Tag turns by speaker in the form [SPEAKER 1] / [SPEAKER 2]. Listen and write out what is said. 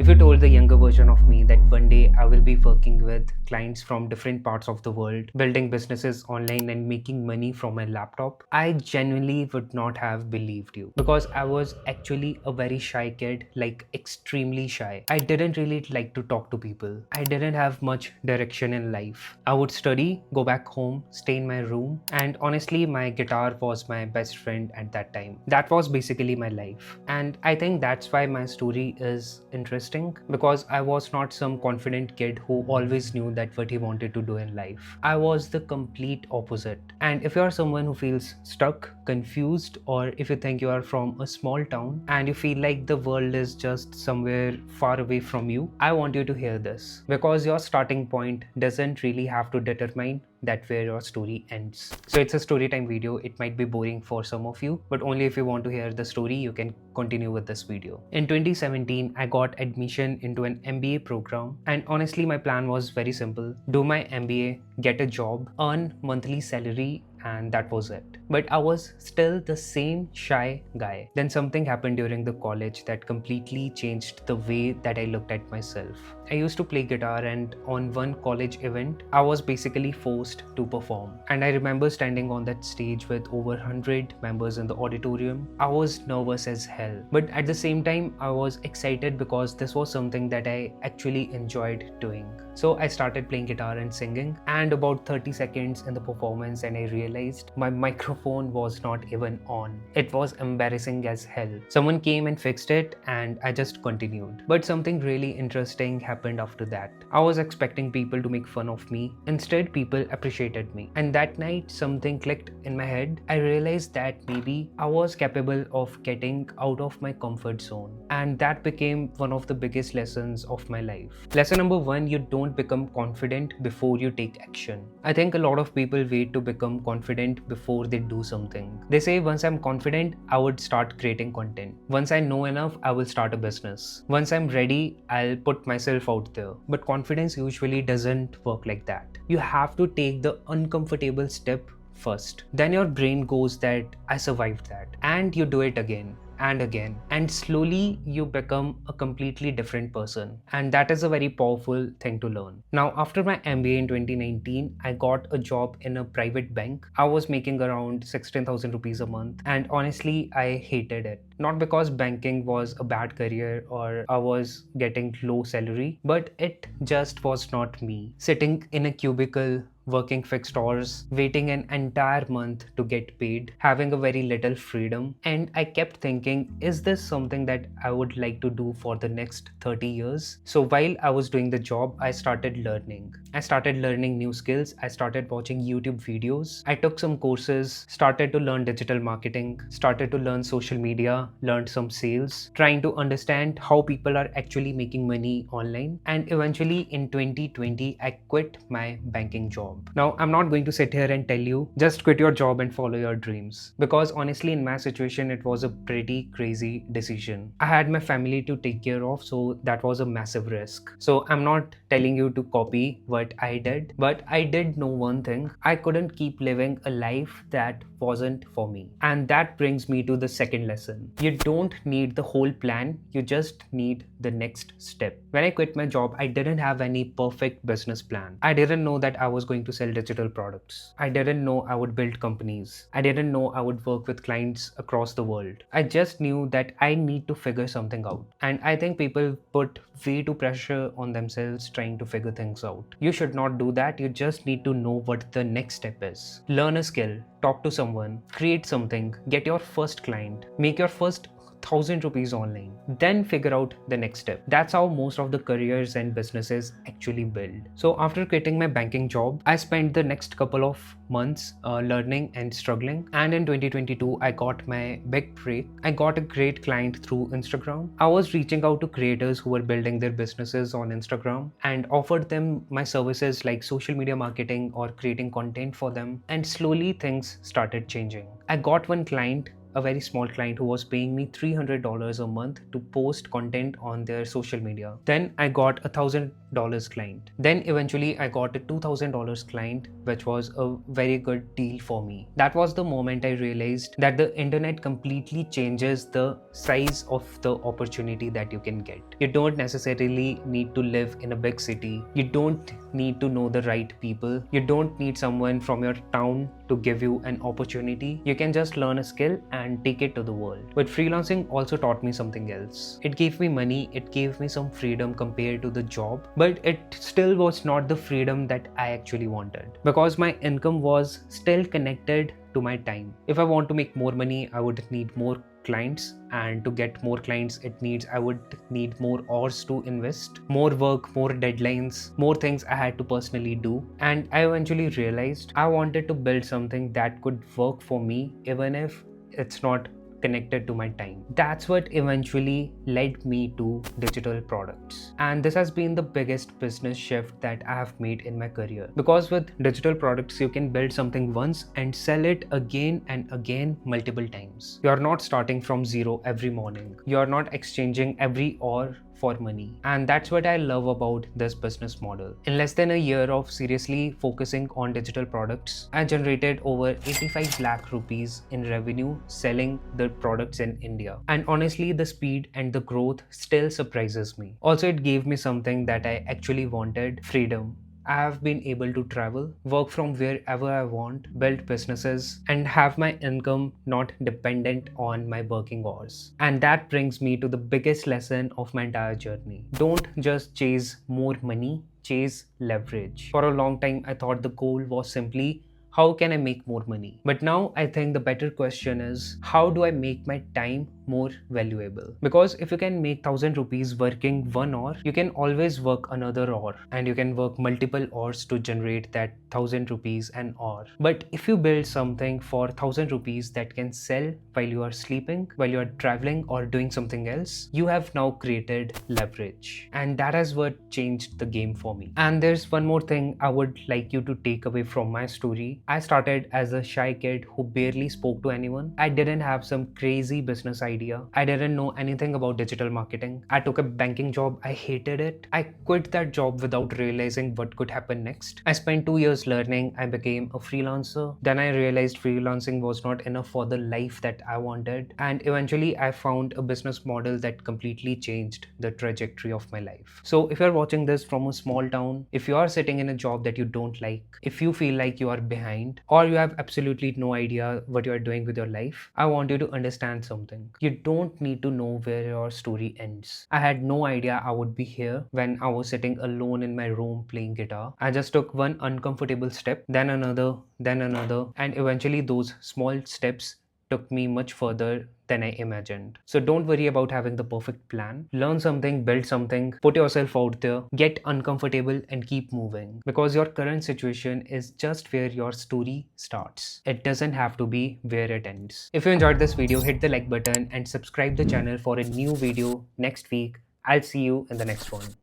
[SPEAKER 1] If you told the younger version of me that one day I will be working with clients from different parts of the world, building businesses online and making money from my laptop, I genuinely would not have believed you because I was actually a very shy kid, like extremely shy. I didn't really like to talk to people. I didn't have much direction in life. I would study, go back home, stay in my room, and honestly, my guitar was my best friend at that time. That was basically my life. And I think that's why my story is interesting because I was not some confident kid who always knew that what he wanted to do in life. I was the complete opposite. And if you are someone who feels stuck, confused, or if you think you are from a small town and you feel like the world is just somewhere far away from you, I want you to hear this because your starting point doesn't really have to determine that where your story ends. So it's a story time video. It might be boring for some of you, but only if you want to hear the story, you can continue with this video. In 2017, I got admission into an MBA program, and honestly, my plan was very simple: do my MBA, get a job, earn monthly salary, and that was it. But I was still the same shy guy. Then something happened during the college that completely changed the way that I looked at myself. I used to play guitar, and on one college event, I was basically forced to perform. And I remember standing on that stage with over 100 members in the auditorium. I was nervous as hell. But at the same time, I was excited because this was something that I actually enjoyed doing. So I started playing guitar and singing, and about 30 seconds in the performance and I realized my microphone was not even on. It was embarrassing as hell. Someone came and fixed it and I just continued. But something really interesting happened after that. I was expecting people to make fun of me. Instead, people appreciated me. And that night, something clicked in my head. I realized that maybe I was capable of getting out of my comfort zone. And that became one of the biggest lessons of my life. Lesson number one: you don't become confident before you take action. I think a lot of people wait to become confident before they do something. They say, once I'm confident, I would start creating content. Once I know enough, I will start a business. Once I'm ready, I'll put myself out there. But confidence usually doesn't work like that. You have to take the uncomfortable step first. Then your brain goes that I survived that, and you do it again and again, and slowly you become a completely different person. And that is a very powerful thing to learn. Now, after my MBA in 2019, I got a job in a private bank. I was making around 16,000 rupees a month, and honestly, I hated it. Not because banking was a bad career or I was getting low salary, but it just was not me. Sitting in a cubicle, working fixed hours, waiting an entire month to get paid, having a very little freedom. And I kept thinking, is this something that I would like to do for the next 30 years? So while I was doing the job, I started learning. I started learning new skills. I started watching YouTube videos. I took some courses, started to learn digital marketing, started to learn social media, learned some sales, trying to understand how people are actually making money online. And eventually in 2020, I quit my banking job. Now, I'm not going to sit here and tell you, just quit your job and follow your dreams. Because honestly, in my situation, it was a pretty crazy decision. I had my family to take care of, so that was a massive risk. So I'm not telling you to copy what I did, but I did know one thing. I couldn't keep living a life that wasn't for me. And that brings me to the second lesson. You don't need the whole plan, you just need the next step. When I quit my job, I didn't have any perfect business plan. I didn't know that I was going to sell digital products. I didn't know I would build companies. I didn't know I would work with clients across the world. I just knew that I need to figure something out. And I think people put way too pressure on themselves trying to figure things out. You should not do that. You just need to know what the next step is. Learn a skill, talk to someone, create something, get your first client, make your first 1,000 rupees online, then figure out the next step. That's how most of the careers and businesses actually build. So after quitting my banking job, I spent the next couple of months learning and struggling. And in 2022, I got my big break. I got a great client through Instagram. I was reaching out to creators who were building their businesses on Instagram and offered them my services like social media marketing or creating content for them. And slowly things started changing. I got one client a very small client who was paying me $300 a month to post content on their social media. Then I got a $1,000 client. Then eventually I got a $2,000 client, which was a very good deal for me. That was the moment I realized that the internet completely changes the size of the opportunity that you can get. You don't necessarily need to live in a big city. You don't need to know the right people. You don't need someone from your town to give you an opportunity. You can just learn a skill and take it to the world. But freelancing also taught me something else. It gave me money, it gave me some freedom compared to the job, but it still was not the freedom that I actually wanted, because my income was still connected to my time. If I want to make more money, I would need more clients, and to get more clients I would need more hours to invest, more work, more deadlines, more things I had to personally do. And I eventually realized I wanted to build something that could work for me even if it's not connected to my time. That's what eventually led me to digital products. And this has been the biggest business shift that I have made in my career. Because with digital products, you can build something once and sell it again and again multiple times. You're not starting from zero every morning. You're not exchanging every hour for money. And that's what I love about this business model. In less than a year of seriously focusing on digital products, I generated over 85 lakh rupees in revenue selling the products in India. And honestly, the speed and the growth still surprises me. Also, it gave me something that I actually wanted: freedom. I have been able to travel, work from wherever I want, build businesses, and have my income not dependent on my working hours. And that brings me to the biggest lesson of my entire journey. Don't just chase more money, chase leverage. For a long time, I thought the goal was simply, how can I make more money? But now I think the better question is, how do I make my time more valuable? Because if you can make 1,000 rupees working 1 hour, you can always work another hour, and you can work multiple hours to generate that 1,000 rupees an hour. But if you build something for 1,000 rupees that can sell while you are sleeping, while you are traveling or doing something else, you have now created leverage. And that is what changed the game for me. And there's one more thing I would like you to take away from my story. I started as a shy kid who barely spoke to anyone. I didn't have some crazy business idea. I didn't know anything about digital marketing. I took a banking job. I hated it. I quit that job without realizing what could happen next. I spent 2 years learning. I became a freelancer. Then I realized freelancing was not enough for the life that I wanted. And eventually I found a business model that completely changed the trajectory of my life. So if you're watching this from a small town, if you are sitting in a job that you don't like, if you feel like you are behind, or you have absolutely no idea what you are doing with your life, I want you to understand something. You don't need to know where your story ends. I had no idea I would be here when I was sitting alone in my room playing guitar. I just took one uncomfortable step, then another, and eventually those small steps took me much further than I imagined. So don't worry about having the perfect plan. Learn something, build something, put yourself out there, get uncomfortable and keep moving. Because your current situation is just where your story starts. It doesn't have to be where it ends. If you enjoyed this video, hit the like button and subscribe the channel for a new video next week. I'll see you in the next one.